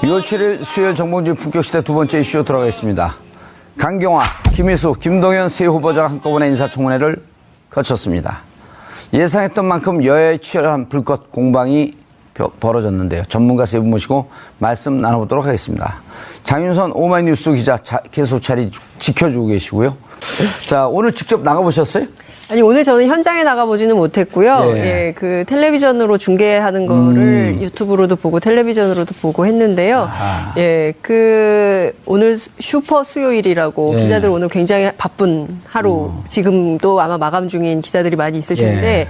2월 7일 수요일 정봉주의 품격시대 두 번째 이슈로 들어가겠습니다. 강경화, 김희수, 김동연 세 후보자가 한꺼번에 인사청문회를 거쳤습니다. 예상했던 만큼 여야의 치열한 불꽃 공방이 벌어졌는데요. 전문가 세 분 모시고 말씀 나눠보도록 하겠습니다. 장윤선 오마이뉴스 기자 계속 자리 지켜주고 계시고요. 자, 오늘 직접 나가보셨어요? 아니, 오늘 저는 현장에 나가보지는 못했고요. 예, 그 텔레비전으로 중계하는 거를 유튜브로도 보고 텔레비전으로도 보고 했는데요. 예, 오늘 슈퍼 수요일이라고 기자들 오늘 굉장히 바쁜 하루, 지금도 아마 마감 중인 기자들이 많이 있을 텐데,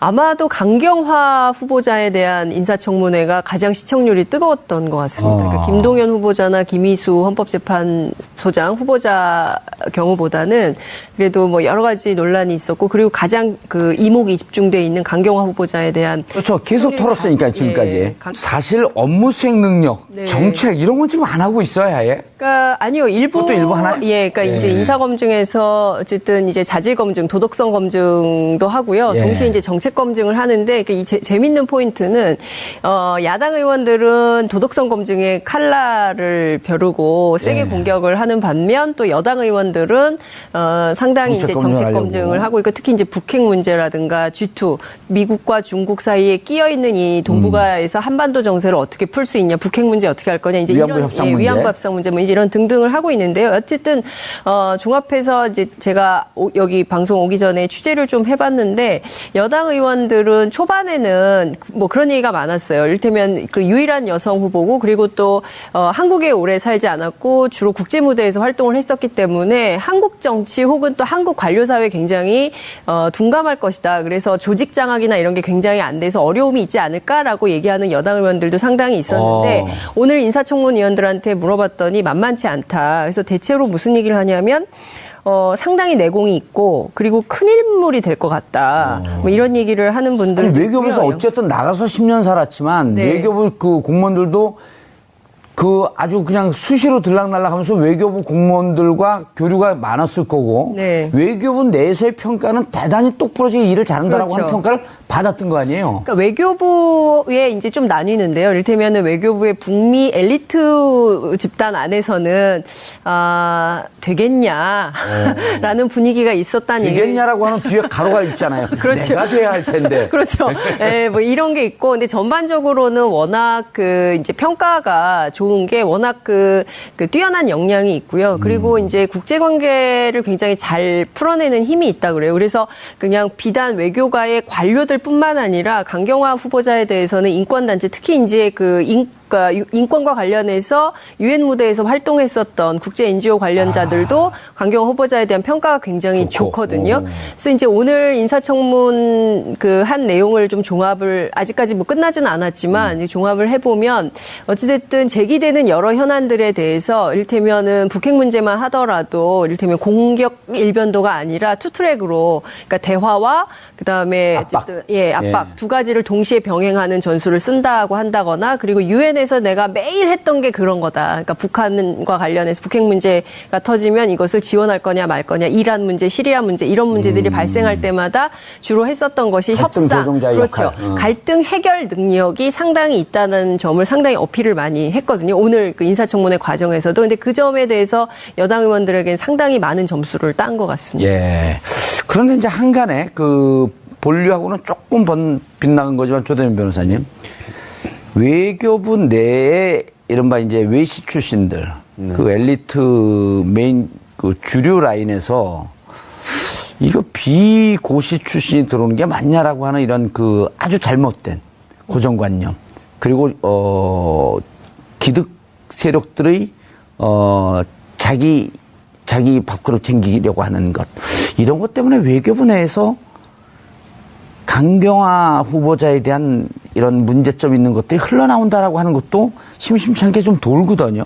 아마도 강경화 후보자에 대한 인사청문회가 가장 시청률이 뜨거웠던 것 같습니다. 그러니까 김동연 후보자나 김희수 헌법재판소장 후보자 경우보다는 그래도 뭐 여러 가지 논란이 있었고, 그리고 가장 그 이목이 집중돼 있는 강경화 후보자에 대한. 그렇죠. 계속 털었으니까 지금까지. 사실 업무 수행 능력, 정책 이런 건 지금 안 하고 있어요, 아예? 그러니까 아니요, 일부 하나요? 예, 그러니까 이제 인사 검증에서 어쨌든 이제 자질 검증, 도덕성 검증도 하고요. 동시에 이제 정책 검증을 하는데, 이 재밌는 포인트는 야당 의원들은 도덕성 검증에 칼날을 벼르고 세게 공격을 하는 반면, 또 여당 의원들은 상당히 이제 정책 검증을 하고 있고, 특히 이제 북핵 문제라든가 G2, 미국과 중국 사이에 끼어 있는 이 동북아에서 한반도 정세를 어떻게 풀 수 있냐, 북핵 문제 어떻게 할 거냐, 이제 위안부 협상 문제, 위안부 협상 문제, 뭐 이런 등등을 하고 있는데요. 어쨌든 종합해서 이제 제가 여기 방송 오기 전에 취재를 좀 해봤는데, 여당 의원들은 초반에는 뭐 그런 얘기가 많았어요. 이를테면 그 유일한 여성 후보고, 그리고 또 한국에 오래 살지 않았고 주로 국제 무대에서 활동을 했었기 때문에 한국 정치 혹은 또 한국 관료사회에 굉장히 둔감할 것이다. 그래서 조직 장악이나 이런 게 굉장히 안 돼서 어려움이 있지 않을까라고 얘기하는 여당 의원들도 상당히 있었는데, 오늘 인사청문위원들한테 물어봤더니 만만치 않다. 그래서 대체로 무슨 얘기를 하냐면, 상당히 내공이 있고, 그리고 큰 인물이 될 것 같다. 뭐 이런 얘기를 하는 분들. 외교부에서 어쨌든 나가서 10년 살았지만, 외교부 그 공무원들도 아주 그냥 수시로 들락날락 하면서 외교부 공무원들과 교류가 많았을 거고, 외교부 내에서의 평가는 대단히 똑부러지게 일을 잘한다라고 하는 평가를 받았던 거 아니에요? 그러니까 외교부에 이제 좀 나뉘는데요. 이를테면 외교부의 북미 엘리트 집단 안에서는, 되겠냐라는 분위기가 있었다는 얘기. 되겠냐라고 하는 뒤에 가로가 있잖아요. 그렇죠. 내가 돼야 할 텐데. 그렇죠. 예, 뭐 이런 게 있고, 근데 전반적으로는 워낙 이제 평가가 좋은 게 워낙 뛰어난 역량이 있고요. 그리고 이제 국제관계를 굉장히 잘 풀어내는 힘이 있다 그래요. 그래서 그냥 비단 외교가의 관료들 뿐만 아니라 강경화 후보자에 대해서는 인권단체, 특히 이제 그러니까 인권과 관련해서 유엔 무대에서 활동했었던 국제 NGO 관련자들도 강경화 후보자에 대한 평가가 굉장히 좋거든요. 그래서 이제 오늘 인사청문 한 내용을 좀 종합을, 아직까지 뭐 끝나지는 않았지만 종합을 해보면, 어찌됐든 제기되는 여러 현안들에 대해서 이를테면은 북핵 문제만 하더라도 이를테면 공격 일변도가 아니라 투트랙으로, 그러니까 대화와 그다음에 압박 두 가지를 동시에 병행하는 전술을 쓴다고 한다거나, 그리고 유엔에서 내가 매일 했던 게 그런 거다. 그러니까 북한과 관련해서 북핵 문제가 터지면 이것을 지원할 거냐 말 거냐, 이란 문제, 시리아 문제, 이런 문제들이 발생할 때마다 주로 했었던 것이 협상, 그렇죠. 갈등 해결 능력이 상당히 있다는 점을 상당히 어필을 많이 했거든요. 오늘 그 인사청문회 과정에서도. 근데 그 점에 대해서 여당 의원들에게는 상당히 많은 점수를 딴 것 같습니다. 예. 그런데 이제 한간에 본류하고는 조금 빗나간 거지만, 조대현 변호사님, 외교부 내에 이른바 이제 외시 출신들, 그 엘리트 메인 주류 라인에서 이거 비고시 출신이 들어오는 게 맞냐라고 하는 이런 아주 잘못된 고정관념, 그리고 기득 세력들의 자기 밥그릇 챙기려고 하는 것, 이런 것 때문에 외교부 내에서 강경화 후보자에 대한 이런 문제점 있는 것들이 흘러나온다라고 하는 것도 심심치 않게 좀 돌거든요.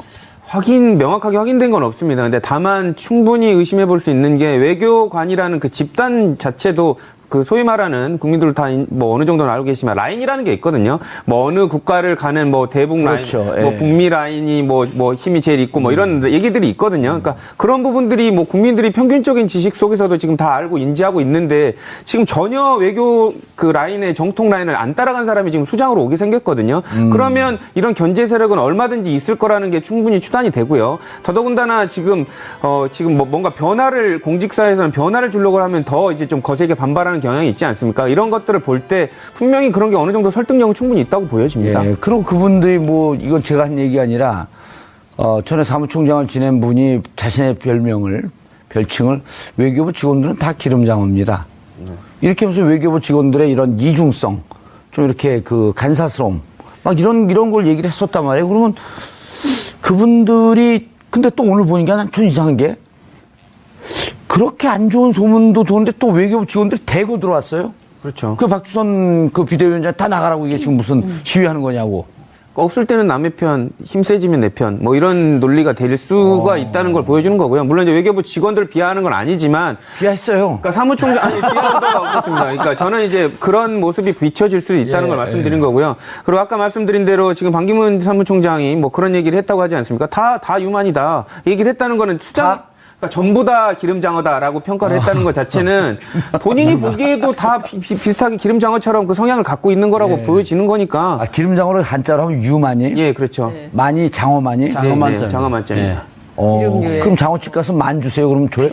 명확하게 확인된 건 없습니다. 근데 다만 충분히 의심해 볼 수 있는 게, 외교관이라는 그 집단 자체도 그 소위 말하는 국민들 다 뭐 어느 정도는 알고 계시지만 라인이라는 게 있거든요. 뭐 어느 국가를 가는 뭐 대북 그렇죠. 라인, 뭐 예. 북미 라인이 뭐 힘이 제일 있고 뭐 이런 얘기들이 있거든요. 그러니까 그런 부분들이 뭐 국민들이 평균적인 지식 속에서도 지금 다 알고 인지하고 있는데 지금 전혀 외교 그 라인의 정통 라인을 안 따라간 사람이 지금 수장으로 오게 생겼거든요. 그러면 이런 견제 세력은 얼마든지 있을 거라는 게 충분히 추단이 되고요. 더더군다나 지금 뭐 뭔가 변화를 공직사에서는 변화를 주려고 하면 더 이제 좀 거세게 반발하는 경향이 있지 않습니까? 이런 것들을 볼 때 분명히 그런 게 어느 정도 설득력은 충분히 있다고 보여집니다. 예, 그리고 그분들이 뭐 이건 제가 한 얘기 아니라 전에 사무총장을 지낸 분이 자신의 별칭을 외교부 직원들은 다 기름장어입니다. 이렇게 하면서 외교부 직원들의 이런 이중성, 좀 이렇게 그 간사스러움, 막 이런 걸 얘기를 했었단 말이에요. 그러면 그분들이 근데 또 오늘 보니까 난 좀 이상한 게 그렇게 안 좋은 소문도 도는데 또 외교부 직원들이 대거 들어왔어요. 그렇죠. 그 박주선 그 비대위원장 다 나가라고 이게 지금 무슨 시위하는 거냐고. 없을 때는 남의 편, 힘 세지면 내 편, 뭐 이런 논리가 될 수가 있다는 걸 보여주는 거고요. 물론 이제 외교부 직원들을 비하하는 건 아니지만. 비하했어요. 그러니까 사무총장, 아니, 비하한 적 없겠습니다. 그러니까 저는 이제 그런 모습이 비춰질 수 있다는 걸 말씀드린 거고요. 그리고 아까 말씀드린 대로 지금 반기문 사무총장이 뭐 그런 얘기를 했다고 하지 않습니까? 다 유만이다. 얘기를 했다는 거는 그러니까 전부 다 기름장어다라고 평가를 했다는 것 자체는 본인이 보기에도 다 비슷하게 기름장어처럼 그 성향을 갖고 있는 거라고 보여지는 거니까. 아, 기름장어를 한자로 하면 유만이에요? 예, 그렇죠. 네. 많이, 장어만이? 장어만점. 장어만점입니다. 기름류에. 그럼 장어집 가서 만 주세요. 그러면 줘요?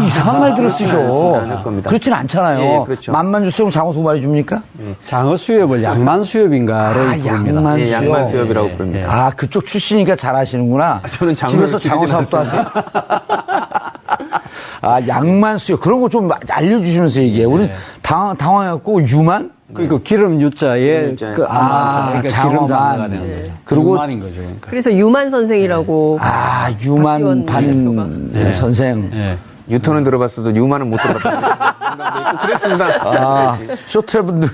이상한 말들을 쓰죠. 않을 겁니다. 그렇진 않잖아요. 예, 그렇죠. 만만 주세요. 그럼 장어 2마리 줍니까? 장어 수협을 양만 수협인가로 부릅니다. 양만 예, 수협. 양만 수협이라고 부릅니다. 아, 그쪽 출신이니까 잘 아시는구나. 저는 장어를 집에서 장어 기르진 사업도 하세요? 아, 양만 수협. 그런 거 좀 알려주시면서 얘기해. 우리 당황해갖고 유만? 그리고 기름 유자에 유자. 그 그러니까 장어만. 기름 장어가 되는 거죠. 그리고 유만인 거죠. 그러니까. 그래서 유만 선생이라고. 아, 유만 박지원 반 선생. 예. 유턴은 들어봤어도 유만은 못 들어봤다. 생각도 있고 그랬습니다. 아, 쇼트래블도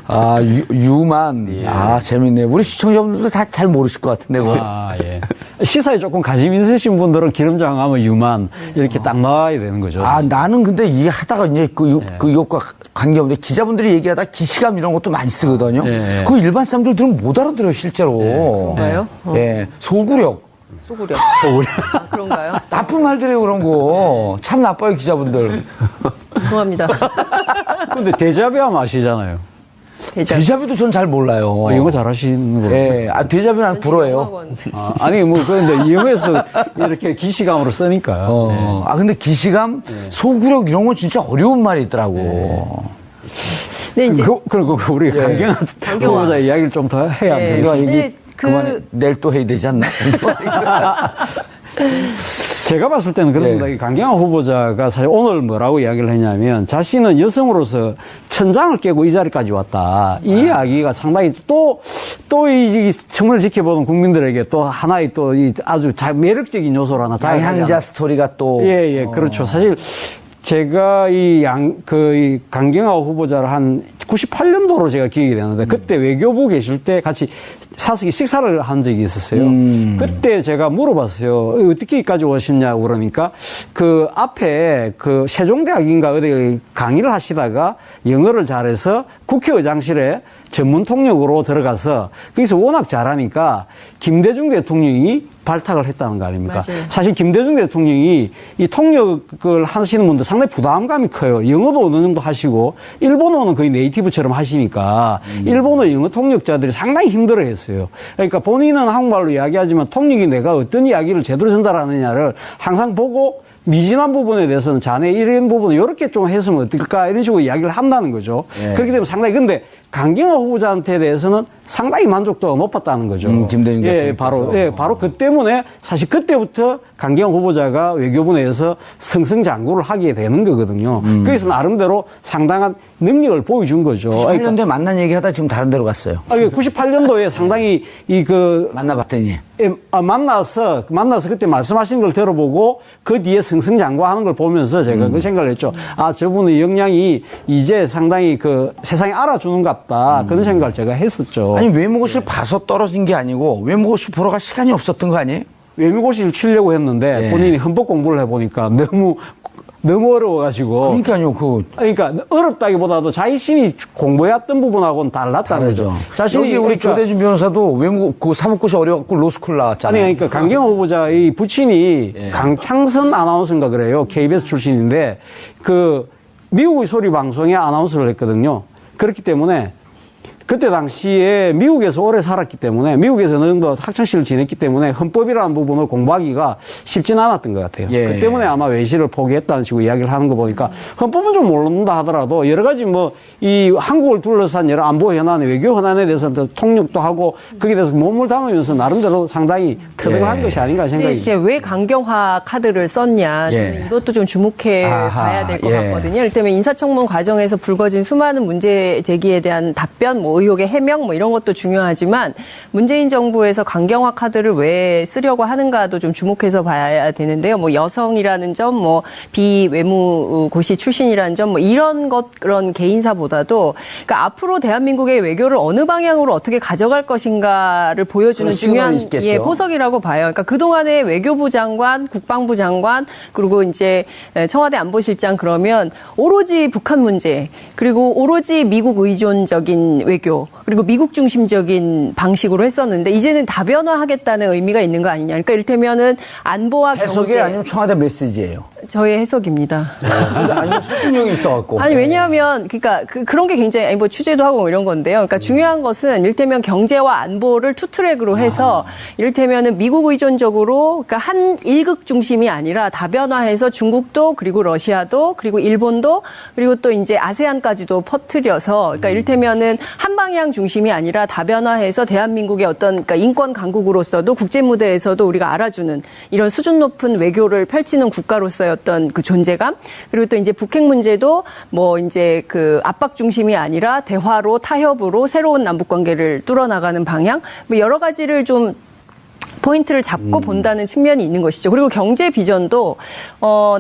아, 유만. 아, 재밌네요. 우리 시청자분들도 다 잘 모르실 것 같은데, 그거. 아, 예. 시사에 조금 관심 있으신 분들은 기름장 하면 유만 이렇게 딱 나와야 되는 거죠. 아, 나는 근데 이게 하다가 이제 이것과 관계없는데 기자분들이 얘기하다 기시감 이런 것도 많이 쓰거든요. 예. 그 일반 사람들 들은 못 알아들어요, 실제로. 그런가요? 예. 소구력. 소구력. 아, 그런가요? 나쁜 말들이에요, 그런 거. 참 나빠요, 기자분들. 죄송합니다. 근데 데자비하면 아시잖아요. 데자뷰도 전 잘 몰라요. 영어 잘하시는 거. 예. 아, 데자뷰 난 불어요. 아니, 뭐, 그런데 영어에서 이렇게 기시감으로 쓰니까. 아, 근데 기시감, 소구력 이런 건 진짜 어려운 말이더라고. 네, 이제. 그리고 우리 강경화 후보자 이야기를 좀 더 해야 네. 합니다. 이게 그- 그만 내일 또 해야 되지 않나? 제가 봤을 때는 그렇습니다. 네. 이 강경화 후보자가 사실 오늘 뭐라고 이야기를 했냐면 자신은 여성으로서 천장을 깨고 이 자리까지 왔다. 이 이야기가 상당히 또 이 청문을 지켜보는 국민들에게 또 하나의 또 이 아주 매력적인 요소로 하나 양향자 스토리가 또. 예, 그렇죠. 사실 제가 이 강경화 후보자를 한 98년도로 제가 기억이 되는데 그때 외교부 계실 때 같이 사석에 식사를 한 적이 있었어요. 그때 제가 물어봤어요. 어떻게 여기까지 오셨냐고 그러니까 그 앞에 그 세종대학인가 어디 강의를 하시다가 영어를 잘해서 국회의장실에 전문 통역으로 들어가서 거기서 워낙 잘하니까 김대중 대통령이 발탁을 했다는 거 아닙니까? 맞아요. 사실 김대중 대통령이 이 통역을 하시는 분들 상당히 부담감이 커요. 영어도 어느 정도 하시고 일본어는 거의 네이티브처럼 하시니까 일본어 영어 통역자들이 상당히 힘들어했어요. 그러니까 본인은 한국말로 이야기하지만 통역이 내가 어떤 이야기를 제대로 전달하느냐를 항상 보고 미진한 부분에 대해서는 자네 이런 부분을 이렇게 좀 했으면 어떨까 이런 식으로 이야기를 한다는 거죠. 예. 그렇기 때문에 상당히 근데 강경화 후보자한테 대해서는 상당히 만족도가 높았다는 거죠. 김대중 대통령께서. 바로 그 때문에 사실 그때부터 강경화 후보자가 외교부 내에서 승승장구를 하게 되는 거거든요. 그래서 나름대로 상당한 능력을 보여준 거죠. 98년도에 만난 얘기하다 지금 다른 데로 갔어요. 98년도에 상당히 만나봤더니. 만나서 그때 말씀하신 걸 들어보고 그 뒤에 승승장구하는 걸 보면서 제가 그 생각을 했죠. 아, 저분의 역량이 이제 상당히 그 세상에 알아주는 것 같다. 그런 생각을 제가 했었죠. 아니, 외무고시를 봐서 떨어진 게 아니고 외무고시 보러 갈 시간이 없었던 거 아니에요? 외무고시를 치려고 했는데 예. 본인이 헌법 공부를 해보니까 너무 너무 어려워가지고. 그러니까요, 그러니까 어렵다기보다도 자신이 공부해왔던 부분하고는 달랐다는 거죠. 자신이 여기 우리 그러니까 조대준 변호사도 외국 그 사법고시 어려갖고 로스쿨 나왔잖아요. 아니, 그러니까 강경화 후보자의 부친이 강창선 아나운서인가 그래요. KBS 출신인데 그 미국의 소리 방송에 아나운서를 했거든요. 그렇기 때문에 그때 당시에 미국에서 오래 살았기 때문에 미국에서 어느 정도 학창시를 지냈기 때문에 헌법이라는 부분을 공부하기가 쉽지는 않았던 것 같아요. 예. 그 때문에 아마 외시를 포기했다는 식으로 이야기를 하는 거 보니까 헌법은 좀 모른다 하더라도 여러 가지 뭐 이 한국을 둘러싼 여러 안보 현안, 외교 현안에 대해서 통역도 하고 거기에 대해서 몸을 담으면서 나름대로 상당히 터득한 것이 아닌가 생각이. 이제 왜 강경화 카드를 썼냐, 저는 이것도 좀 주목해 봐야 될 것 같거든요. 이를테면 인사청문 과정에서 불거진 수많은 문제 제기에 대한 답변, 뭐 의혹의 해명, 뭐 이런 것도 중요하지만 문재인 정부에서 강경화 카드를 왜 쓰려고 하는가도 좀 주목해서 봐야 되는데요. 뭐 여성이라는 점, 뭐 비외무고시 출신이라는 점, 뭐 이런 그런 개인사보다도 그러니까 앞으로 대한민국의 외교를 어느 방향으로 어떻게 가져갈 것인가를 보여주는 중요한 포석이라고 봐요. 그러니까 그동안의 외교부 장관, 국방부 장관, 그리고 이제 청와대 안보실장 그러면 오로지 북한 문제, 그리고 오로지 미국 의존적인 외교, 그리고 미국 중심적인 방식으로 했었는데 이제는 다변화하겠다는 의미가 있는 거 아니냐. 그러니까 이를테면은 안보와 해석이 경제. 아니면 청와대 메시지예요. 저의 해석입니다. 아니면 설득력이 있어갖고. 아니, 왜냐하면, 그러니까 그런 게 굉장히, 뭐 취재도 하고 뭐 이런 건데요. 그러니까 중요한 것은 이를테면 경제와 안보를 투트랙으로 해서 이를테면은 미국 의존적으로, 그러니까 한 일극 중심이 아니라 다변화해서 중국도 그리고 러시아도 그리고 일본도 그리고 또 이제 아세안까지도 퍼뜨려서 그러니까 이를테면은 한 방향 중심이 아니라 다변화해서 대한민국의 어떤 그러니까 인권 강국으로서도 국제 무대에서도 우리가 알아주는 이런 수준 높은 외교를 펼치는 국가로서의 어떤 그 존재감, 그리고 또 이제 북핵 문제도 뭐 이제 그 압박 중심이 아니라 대화로 타협으로 새로운 남북 관계를 뚫어나가는 방향, 뭐 여러 가지를 좀 포인트를 잡고 본다는 측면이 있는 것이죠. 그리고 경제 비전도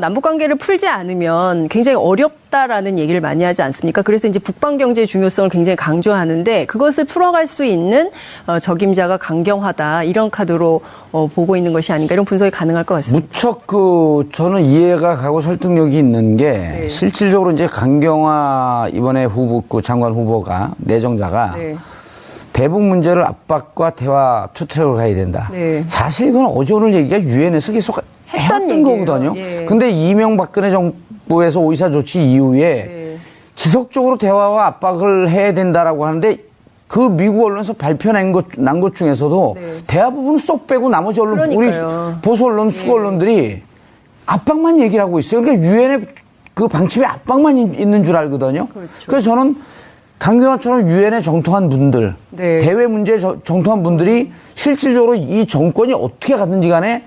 남북 관계를 풀지 않으면 굉장히 어렵다라는 얘기를 많이 하지 않습니까? 그래서 이제 북방 경제의 중요성을 굉장히 강조하는데 그것을 풀어갈 수 있는 적임자가 강경하다, 이런 카드로 보고 있는 것이 아닌가, 이런 분석이 가능할 것 같습니다. 무척 저는 이해가 가고 설득력이 있는 게 실질적으로 이제 강경화 이번에 후보 장관 후보가 내정자가 대북 문제를 압박과 대화 투트랙으로 가야 된다. 사실 이건 어제 오늘 얘기가 유엔에서 계속 했던 거거든요. 근데 이명박근혜 정부에서 오이사 조치 이후에 지속적으로 대화와 압박을 해야 된다라고 하는데 그 미국 언론에서 발표난 것 중에서도 대화 부분은 쏙 빼고 나머지 언론, 그러니까요. 우리 보수 언론, 수고 언론들이 압박만 얘기를 하고 있어요. 그러니까 유엔의 그 방침에 압박만 있는 줄 알거든요. 그래서 저는 강경화처럼 유엔에 정통한 분들, 대외 문제에 정통한 분들이 실질적으로 이 정권이 어떻게 갔는지 간에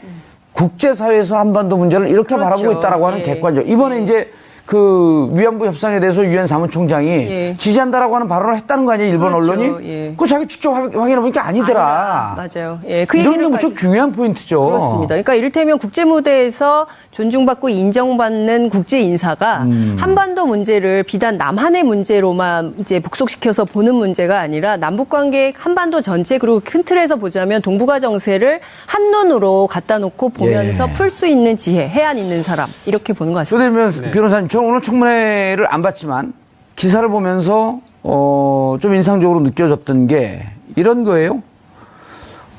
국제사회에서 한반도 문제를 이렇게 바라보고 있다라고 하는 객관적. 이번에 이제 그 위안부 협상에 대해서 유엔 사무총장이 지지한다라고 하는 발언을 했다는 거 아니에요, 일본 언론이? 그거 자기 직접 확인해보니까 아니더라. 맞아요. 그 이런 게 무척 중요한 포인트죠. 그렇습니다. 그러니까 이를테면 국제 무대에서 존중받고 인정받는 국제 인사가 한반도 문제를 비단 남한의 문제로만 이제 복속시켜서 보는 문제가 아니라 남북 관계, 한반도 전체, 그리고 큰 틀에서 보자면 동북아 정세를 한눈으로 갖다 놓고 보면서 풀 수 있는 지혜, 해안 있는 사람, 이렇게 보는 것 같습니다. 그러면 변호사님, 저는 오늘 청문회를 안 봤지만 기사를 보면서 좀 인상적으로 느껴졌던 게 이런 거예요.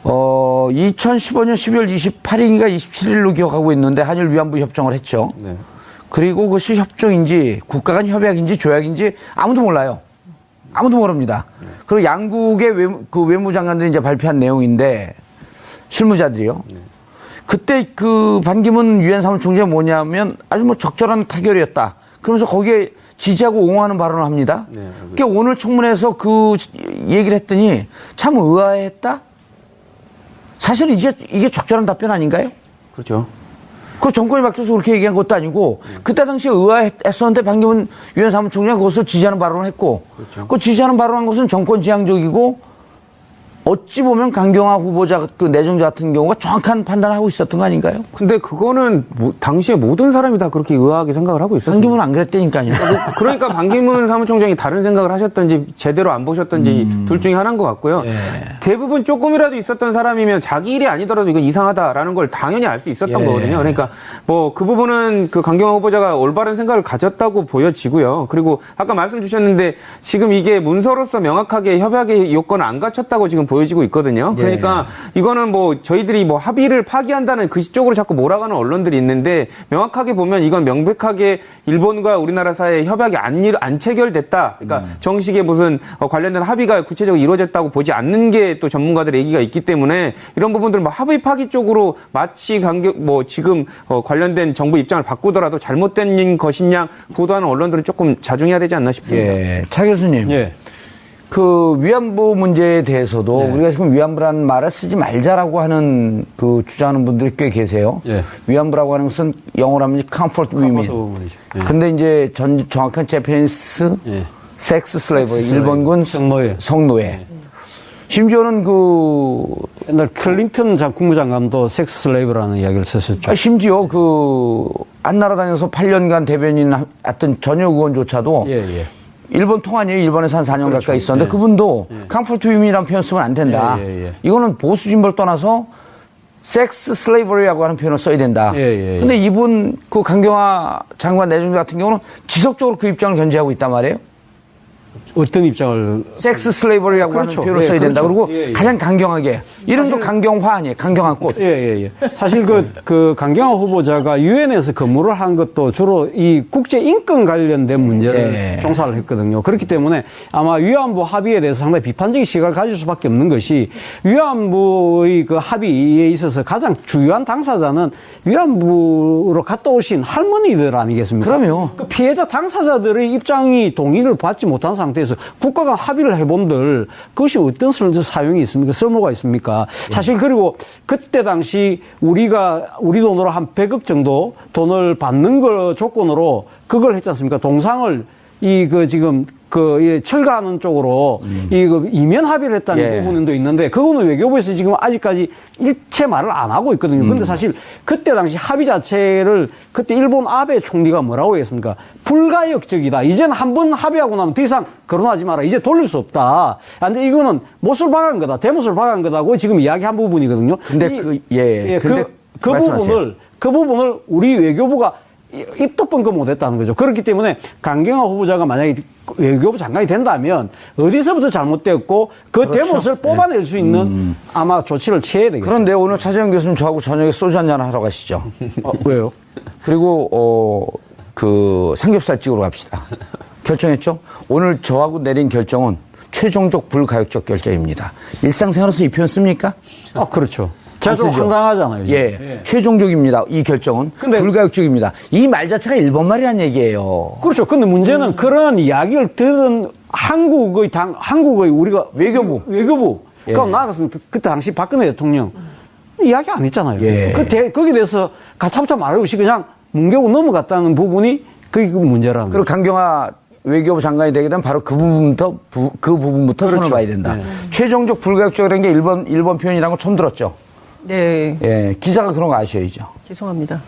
2015년 12월 28일인가 27일로 기억하고 있는데 한일 위안부 협정을 했죠. 그리고 그것이 협정인지 국가 간 협약인지 조약인지 아무도 몰라요. 아무도 모릅니다. 그리고 양국의 외무장관들이 이제 발표한 내용인데 실무자들이요. 그때 그 반기문 유엔 사무총장이 뭐냐면 아주 뭐 적절한 타결이었다. 그러면서 거기에 지지하고 옹호하는 발언을 합니다. 그러니까 오늘 청문회에서 그 얘기를 했더니 참 의아했다. 사실 이게 적절한 답변 아닌가요? 그렇죠. 그 정권이 바뀌어서 그렇게 얘기한 것도 아니고 그때 당시에 의아했었는데 반기문 유엔 사무총장이 그것을 지지하는 발언을 했고 그 지지하는 발언한 것은 정권 지향적이고 어찌 보면 강경화 후보자 그 내정자 같은 경우가 정확한 판단을 하고 있었던 거 아닌가요? 근데 그거는 당시에 모든 사람이 다 그렇게 의아하게 생각을 하고 있었어요. 반기문은 안 그랬다니까요. 그러니까 반기문 사무총장이 다른 생각을 하셨던지 제대로 안 보셨던지 둘 중에 하나인 것 같고요. 예. 대부분 조금이라도 있었던 사람이면 자기 일이 아니더라도 이건 이상하다라는 걸 당연히 알 수 있었던 예. 거거든요. 그러니까 뭐 그 부분은 그 강경화 후보자가 올바른 생각을 가졌다고 보여지고요. 그리고 아까 말씀 주셨는데 지금 이게 문서로서 명확하게 협약의 요건을 안 갖췄다고 지금 보여지고 있거든요. 예. 그러니까 이거는 뭐 저희들이 뭐 합의를 파기한다는 그 쪽으로 자꾸 몰아가는 언론들이 있는데 명확하게 보면 이건 명백하게 일본과 우리나라 사이에 협약이 안 체결됐다. 그러니까 정식의 무슨 관련된 합의가 구체적으로 이루어졌다고 보지 않는 게 또 전문가들의 얘기가 있기 때문에 이런 부분들 뭐 합의 파기 쪽으로 마치 뭐 지금 관련된 정부 입장을 바꾸더라도 잘못된 것이냐 보도하는 언론들은 조금 자중해야 되지 않나 싶습니다. 예. 차 교수님. 예. 그 위안부 문제에 대해서도 우리가 지금 위안부라는 말을 쓰지 말자라고 하는 그 주장하는 분들이 꽤 계세요. 예. 위안부라고 하는 것은 영어로 하면 comfort women. 예. 근데 이제 정확한 제페니스 예. 섹스 슬레이버 섹스 일본군 성노예. 성노예. 심지어는 그 옛날 클린턴 국무장관도 섹스 슬레이브라는 이야기를 썼었죠. 심지어 그 안나라당에서 8년간 대변인 했던 전역 의원조차도 예. 일본 통화니에요. 일본에서 한 4년 가까이 있었는데 예. 그분도 컴포트 위민이라는 표현 쓰면 안 된다. 예. 이거는 보수 진보를 떠나서 섹스 슬레이버리라고 하는 표현을 써야 된다. 예. 근데 이분 그 강경화 장관 내정자 같은 경우는 지속적으로 그 입장을 견지하고 있단 말이에요. 어떤 입장을 섹스 슬레이버리라고 그렇죠. 하는 표현을 예, 써야 된다. 그렇죠. 그리고 예. 가장 강경하게 이름도 강경화 아니에요. 강경한 꽃. 예. 사실 그 강경화 후보자가 유엔에서 근무를 한 것도 주로 이 국제 인권 관련된 문제를 예. 종사를 했거든요. 그렇기 때문에 아마 위안부 합의에 대해서 상당히 비판적인 시각을 가질 수밖에 없는 것이 위안부의 그 합의에 있어서 가장 주요한 당사자는 위안부로 갔다 오신 할머니들 아니겠습니까? 그럼요. 그 피해자 당사자들의 입장이 동의를 받지 못한 상태에서 국가 간 합의를 해본들 그것이 어떤 사용이 있습니까? 쓸모가 있습니까? 사실 그리고 그때 당시 우리 돈으로 한 100억 정도 돈을 받는 거 조건으로 그걸 했지 않습니까? 동상을 철거하는 쪽으로 이면 합의를 했다는 부분도 있는데 그거는 외교부에서 지금 아직까지 일체 말을 안 하고 있거든요. 근데 사실 그때 당시 합의 자체를 그때 일본 아베 총리가 뭐라고 했습니까? 불가역적이다. 이제는 한 번 합의하고 나면 더 이상 거론하지 마라. 이제 돌릴 수 없다. 근데 이거는 못을 박은 거다. 대못을 박은 거다고 지금 이야기한 부분이거든요. 근데 그 부분을 우리 외교부가 입도 뻥끗 못했다는 거죠. 그렇기 때문에 강경화 후보자가 만약에 외교부 장관이 된다면 어디서부터 잘못됐고 그 대못을 뽑아낼 수 있는 아마 조치를 취해야 되겠죠. 그런데 오늘 차재현 교수님 저하고 저녁에 소주 한잔 하러 가시죠. 왜요? 그리고 그 삼겹살 찍으러 갑시다. 결정했죠? 오늘 저하고 내린 결정은 최종적 불가역적 결정입니다. 일상생활에서 이 표현 씁니까? 그렇죠. 제가 좀 쓰죠? 황당하잖아요. 예. 최종적입니다. 이 결정은. 근데 불가역적입니다. 이 말 자체가 일본말이란 얘기예요. 그렇죠. 근데 문제는 그런 이야기를 들은 한국의 우리가 외교부. 예. 그러니까 나갔으면 그때 당시 박근혜 대통령 이야기 안 했잖아요. 예. 거기에 대해서 가차부차 말 없이 그냥 뭉개고 넘어갔다는 부분이 그게 문제라는 그리고 거죠. 강경화 외교부 장관이 되게 되면 바로 그 부분부터 손을 봐야 된다. 최종적 불가역적이라는 게 일본 표현이라는 거 처음 들었죠. 네. 예, 기자가 그런 거 아셔야죠. 죄송합니다.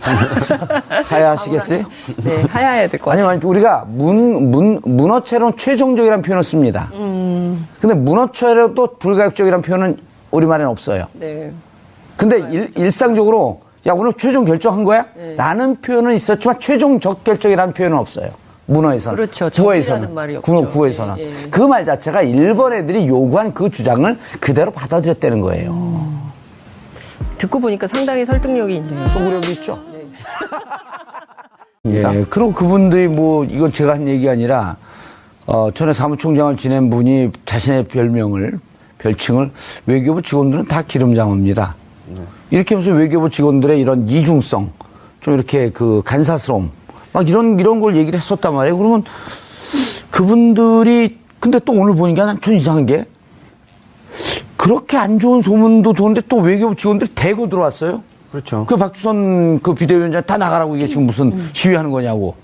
하야하시겠어요? 네, 하야해야 될 것 같아요. 아니면 우리가 문어체로는 최종적이라는 표현을 씁니다. 근데 문어체로도 불가역적이라는 표현은 우리말에는 없어요. 네. 근데 일상적으로 야 오늘 최종 결정한 거야? 라는 표현은 있었지만 최종적 결정이라는 표현은 없어요. 문어에서는. 그렇죠. 구어에서는. 정의라는 말이 없죠. 구어에서는. 예. 그 말 자체가 일본 애들이 요구한 그 주장을 그대로 받아들였다는 거예요. 듣고 보니까 상당히 설득력이 있네요. 소구력이 있죠. 예, 그리고 그분들이 이건 제가 한 얘기가 아니라, 전에 사무총장을 지낸 분이 자신의 별칭을 외교부 직원들은 다 기름장어입니다. 이렇게 하면서 외교부 직원들의 이런 이중성, 좀 이렇게 간사스러움, 막 이런 걸 얘기를 했었단 말이에요. 그러면 그분들이, 근데 또 오늘 보니까 난 좀 이상한 게, 그렇게 안 좋은 소문도 도는데 또 외교부 직원들이 대거 들어왔어요. 그렇죠. 그 박주선 비대위원장 다 나가라고 이게 지금 무슨 시위하는 거냐고.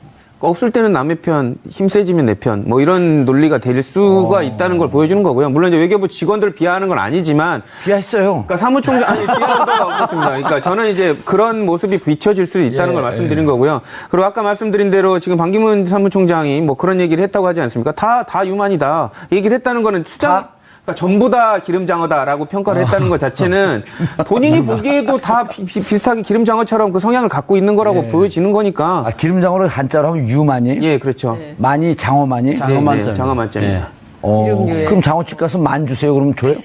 없을 때는 남의 편, 힘 세지면 내 편, 뭐 이런 논리가 될 수가 있다는 걸 보여주는 거고요. 물론 이제 외교부 직원들 비하하는 건 아니지만. 비하했어요. 그러니까 사무총장, 아니, 비하한 바가 없었습니다. 그러니까 저는 이제 그런 모습이 비춰질 수 있다는 걸 말씀드린 거고요. 그리고 아까 말씀드린 대로 지금 반기문 사무총장이 뭐 그런 얘기를 했다고 하지 않습니까? 다 유만이다. 얘기를 했다는 거는 그러니까 전부 다 기름장어다라고 평가를 했다는 것 자체는 본인이 보기에도 다 비슷하게 기름장어처럼 그 성향을 갖고 있는 거라고 보여지는 거니까. 아, 기름장어를 한자로 하면 유만이에요? 예, 그렇죠. 많이 장어만이? 장어만점. 장어만점입니다. 기름류에. 그럼 장어집 가서 만 주세요. 그러면 줘요?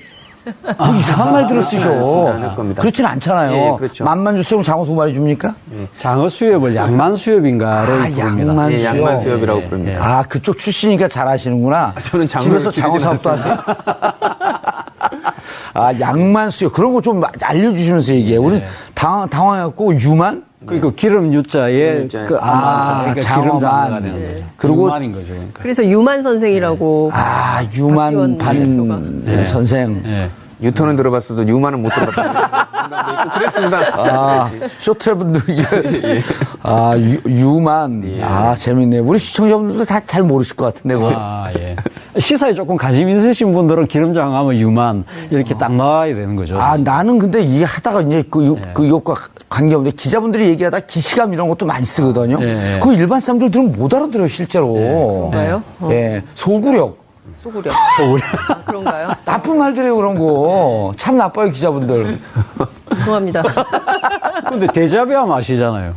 이상한 말들을 쓰셔. 않을 겁니다. 그렇진 않잖아요. 예, 그렇죠. 만만 주세요. 그럼 장어 2마리 줍니까? 장어 수협을 양만 수협인가로 부릅니다. 양만 예, 수협. 양만 수협이라고 부릅니다. 아, 그쪽 출신이니까 잘 아시는구나. 저는 장어를 집에서 장어 기르진 사업도 하세요? 아, 양만 수협. 그런 거 좀 알려주시면서 얘기해. 우리 당황해갖고 유만? 그리고 기름 유자에 유자에. 그 그러니까 장어만. 기름 장어가 되는 거죠. 그리고 유만인 거죠. 그러니까. 그래서 유만 선생이라고. 아, 유만 박지원 반 대표가. 선생. 예. 유턴은 들어봤어도 유만은 못 들어봤다. 그랬습니다. 아, 쇼트래블도 아, 유만. 아, 재밌네. 우리 시청자분들도 다 잘 모르실 것 같은데, 그걸. 아, 예. 시사에 조금 관심 있으신 분들은 기름장 하면 유만 이렇게 딱 나와야 되는 거죠. 아, 나는 근데 이게 하다가 이제 그 이것과 관계없는데 기자분들이 얘기하다 기시감 이런 것도 많이 쓰거든요. 예. 그거 일반 사람들 들으면 못 알아들어요, 실제로. 그런가요? 예. 소구력. 소구력. 아, 그런가요? 나쁜 말들이에요, 그런 거. 참 나빠요, 기자분들. 죄송합니다. 근데 데자뷰 하면 아시잖아요.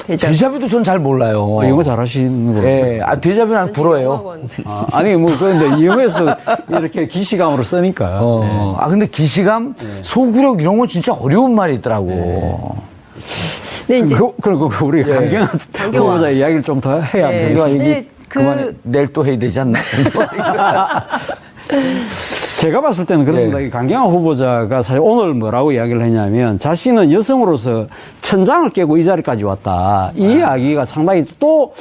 데자뷰도 전 잘 몰라요. 영어 잘하시는 거. 예. 아, 데자뷰 난 부러워요. 아니, 뭐, 그런데 이용해서 이렇게 기시감으로 쓰니까. 예. 아, 근데 기시감, 소구력 이런 건 진짜 어려운 말이 있더라고. 네, 이제. 그리고 우리 강경한 후보자 이야기를 좀 더 해야 네. 돼요. 네, 그만해. 내일 또 해야 되지 않나? 제가 봤을 때는 그렇습니다. 네. 이 강경화 후보자가 사실 오늘 뭐라고 이야기를 했냐면 자신은 여성으로서 천장을 깨고 이 자리까지 왔다. 이 이야기가 상당히 또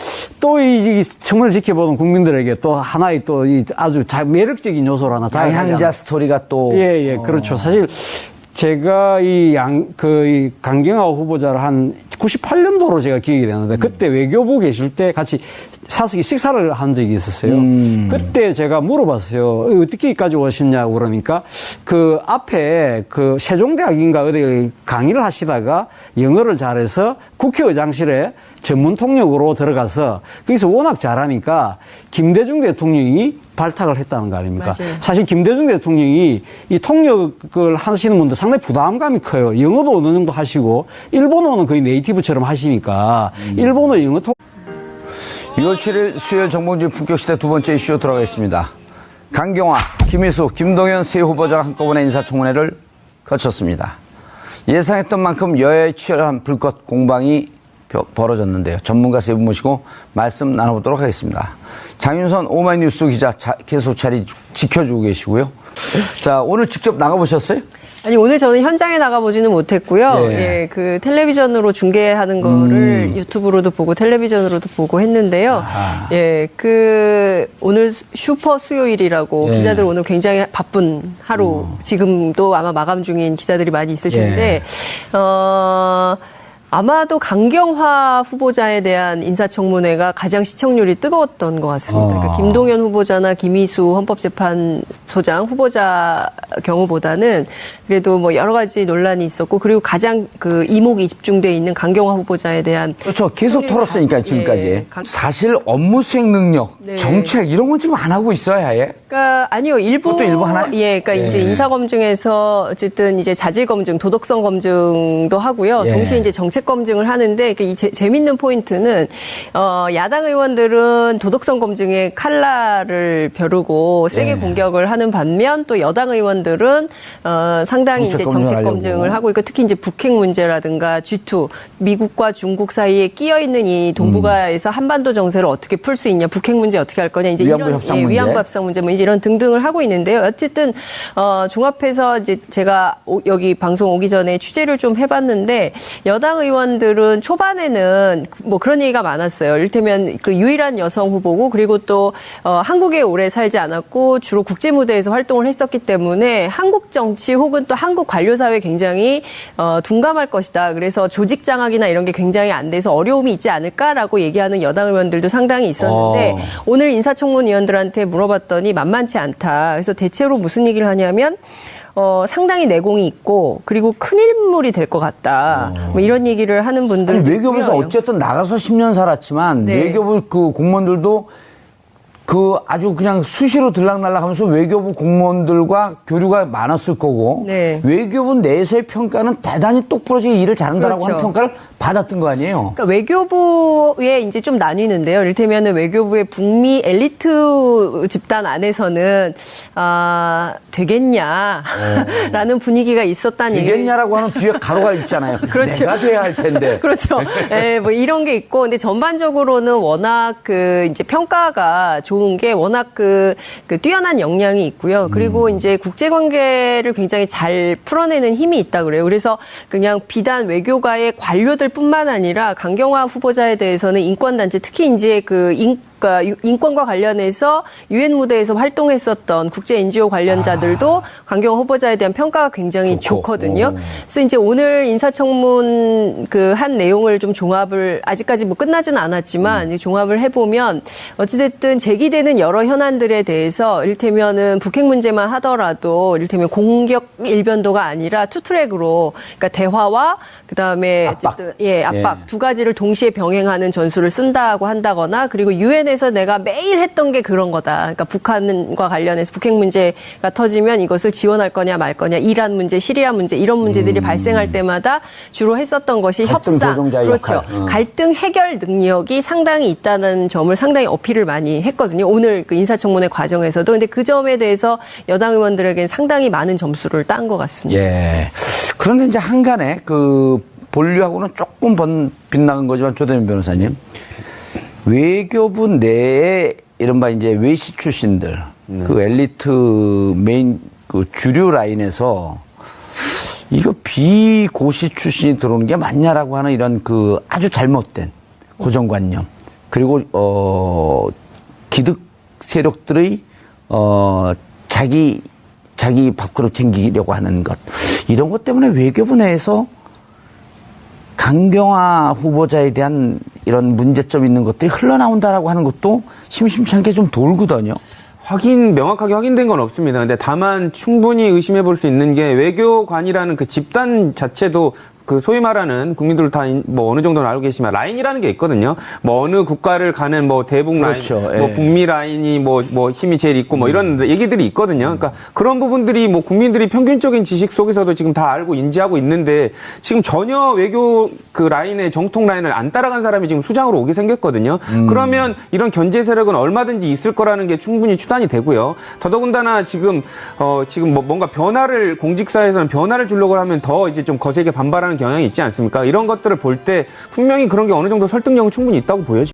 이 청문을 지켜보는 국민들에게 또 하나의 또 이 아주 매력적인 요소로 하나 양향자 스토리가 또. 예, 그렇죠. 사실 제가 이 강경화 후보자를 한 98년도로 제가 기억이 되는데 그때 외교부 계실 때 같이 식사를 한 적이 있었어요. 그때 제가 물어봤어요. 어떻게까지 오셨냐고 그러니까 그 앞에 그 세종대학인가 어디 강의를 하시다가 영어를 잘해서 국회의장실에 전문 통역으로 들어가서 거기서 워낙 잘하니까 김대중 대통령이 발탁을 했다는 거 아닙니까? 맞아요. 사실 김대중 대통령이 이 통역을 하시는 분들 상당히 부담감이 커요. 영어도 어느 정도 하시고 일본어는 거의 네이티브처럼 하시니까 일본어 영어 6월 7일 수요일 정봉주 품격시대 두 번째 이슈로 들어가겠습니다. 강경화, 김희수, 김동연 세 후보자가 한꺼번에 인사청문회를 거쳤습니다. 예상했던 만큼 여야의 치열한 불꽃 공방이 벌어졌는데요. 전문가 세 분 모시고 말씀 나눠보도록 하겠습니다. 장윤선 오마이뉴스 기자 계속 자리 지켜주고 계시고요. 자, 오늘 직접 나가보셨어요? 아니, 오늘 저는 현장에 나가보지는 못했고요. 예. 예, 그 텔레비전으로 중계하는 거를 유튜브로도 보고 텔레비전으로도 보고 했는데요. 아하. 예, 오늘 슈퍼 수요일이라고 예. 기자들 오늘 굉장히 바쁜 하루, 지금도 아마 마감 중인 기자들이 많이 있을 텐데, 아마도 강경화 후보자에 대한 인사청문회가 가장 시청률이 뜨거웠던 것 같습니다. 그러니까 김동연 후보자나 김희수 헌법재판소장 후보자 경우보다는 그래도 뭐 여러 가지 논란이 있었고 그리고 가장 그 이목이 집중돼 있는 강경화 후보자에 대한 그렇죠. 계속 털었으니까 지금까지. 예, 사실 업무 수행 능력, 네. 정책 이런 건 지금 안 하고 있어요, 아예. 그러니까 아니요 그것도 일부 하나요? 예, 그러니까 이제 예. 인사 검증에서 어쨌든 이제 자질 검증, 도덕성 검증도 하고요. 예. 동시에 이제 정책 검증을 하는데 이 재밌는 포인트는 야당 의원들은 도덕성 검증에 칼날을 벼르고 세게 예. 공격을 하는 반면 또 여당 의원들은 상당히 이제 정책 검증을 하고 있고 특히 이제 북핵 문제라든가 G2 미국과 중국 사이에 끼어 있는 이 동북아에서 한반도 정세를 어떻게 풀 수 있냐, 북핵 문제 어떻게 할 거냐, 이제 위안부 이런 협상 문제. 위안부 협상 문제 뭐 이런 등등을 하고 있는데요. 어쨌든 종합해서 이제 제가 여기 방송 오기 전에 취재를 좀 해봤는데 여당 의원들은 초반에는 뭐 그런 얘기가 많았어요. 이를테면 그 유일한 여성 후보고 그리고 또 한국에 오래 살지 않았고 주로 국제 무대에서 활동을 했었기 때문에 한국 정치 혹은 또 한국 관료 사회에 굉장히 둔감할 것이다. 그래서 조직 장악이나 이런 게 굉장히 안 돼서 어려움이 있지 않을까라고 얘기하는 여당 의원들도 상당히 있었는데 오늘 인사청문 위원들한테 물어봤더니 만만치 않다. 그래서 대체로 무슨 얘기를 하냐면 상당히 내공이 있고 그리고 큰 인물이 될 것 같다. 뭐 이런 얘기를 하는 분들. 아니, 외교부에서 어쨌든 나가서 10년 살았지만 네. 외교부 그 공무원들도 그 아주 그냥 수시로 들락날락하면서 외교부 공무원들과 교류가 많았을 거고 네. 외교부 내에서의 평가는 대단히 똑부러지게 일을 잘한다라고 그렇죠. 하는 평가를 받았던 거 아니에요? 그러니까 외교부에 이제 좀 나뉘는데요. 이를테면 외교부의 북미 엘리트 집단 안에서는 되겠냐라는 분위기가 있었다는 얘기. 되겠냐라고 하는 뒤에 가로가 있잖아요. 그렇죠. 내가 돼야 할 텐데. 그렇죠. 예, 뭐 이런 게 있고, 근데 전반적으로는 워낙 그 이제 평가가 좋은 게 워낙 그 뛰어난 역량이 있고요. 그리고 이제 국제 관계를 굉장히 잘 풀어내는 힘이 있다 그래요. 그래서 그냥 비단 외교가의 관료들뿐만 아니라 강경화 후보자에 대해서는 인권단체, 특히 이제 그러니까 인권과 관련해서 유엔 무대에서 활동했었던 국제 NGO 관련자들도 강경화 후보자에 대한 평가가 굉장히 좋거든요. 그래서 이제 오늘 인사청문 그 한 내용을 좀 종합을 아직까지 뭐 끝나지는 않았지만 이제 종합을 해보면 어찌됐든 제기되는 여러 현안들에 대해서 이를테면은 북핵 문제만 하더라도 이를테면 공격 일변도가 아니라 투트랙으로 그러니까 대화와 그다음에 압박. 어쨌든 압박 두 가지를 동시에 병행하는 전술을 쓴다고 한다거나 그리고 유엔에서 내가 매일 했던 게 그런 거다. 그러니까 북한과 관련해서 북핵 문제가 터지면 이것을 지원할 거냐 말 거냐, 이란 문제, 시리아 문제 이런 문제들이 발생할 때마다 주로 했었던 것이 갈등 협상, 조정자의 그렇죠. 역할. 갈등 해결 능력이 상당히 있다는 점을 상당히 어필을 많이 했거든요. 오늘 그 인사청문회 과정에서도. 근데 그 점에 대해서 여당 의원들에게는 상당히 많은 점수를 딴 것 같습니다. 예. 그런데 이제 한간에 그 본류하고는 조금 빗나간 거지만 조대민 변호사님. 외교부 내에 이른바 이제 외시 출신들, 그 엘리트 메인 그 주류 라인에서 이거 비고시 출신이 들어오는 게 맞냐라고 하는 이런 그 아주 잘못된 고정관념. 그리고, 기득 세력들의, 자기 밥그릇 챙기려고 하는 것. 이런 것 때문에 외교부 내에서 강경화 후보자에 대한 이런 문제점 있는 것들이 흘러나온다라고 하는 것도 심심치 않게 좀 돌거든요. 명확하게 확인된 건 없습니다. 근데 다만 충분히 의심해 볼 수 있는 게 외교관이라는 그 집단 자체도 그 소위 말하는 국민들 다 뭐 어느 정도는 알고 계시지만 라인이라는 게 있거든요. 뭐 어느 국가를 가는 뭐 대북 그렇죠. 라인, 뭐 예. 북미 라인이 뭐 힘이 제일 있고 뭐 이런 얘기들이 있거든요. 그러니까 그런 부분들이 뭐 국민들이 평균적인 지식 속에서도 지금 다 알고 인지하고 있는데 지금 전혀 외교 그 라인의 정통 라인을 안 따라간 사람이 지금 수장으로 오게 생겼거든요. 그러면 이런 견제 세력은 얼마든지 있을 거라는 게 충분히 추단이 되고요. 더더군다나 지금 뭐 뭔가 변화를 공직사에서는 변화를 주려고 하면 더 이제 좀 거세게 반발하는 경향이 있지 않습니까? 이런 것들을 볼 때 분명히 그런 게 어느 정도 설득력은 충분히 있다고 보여집니다.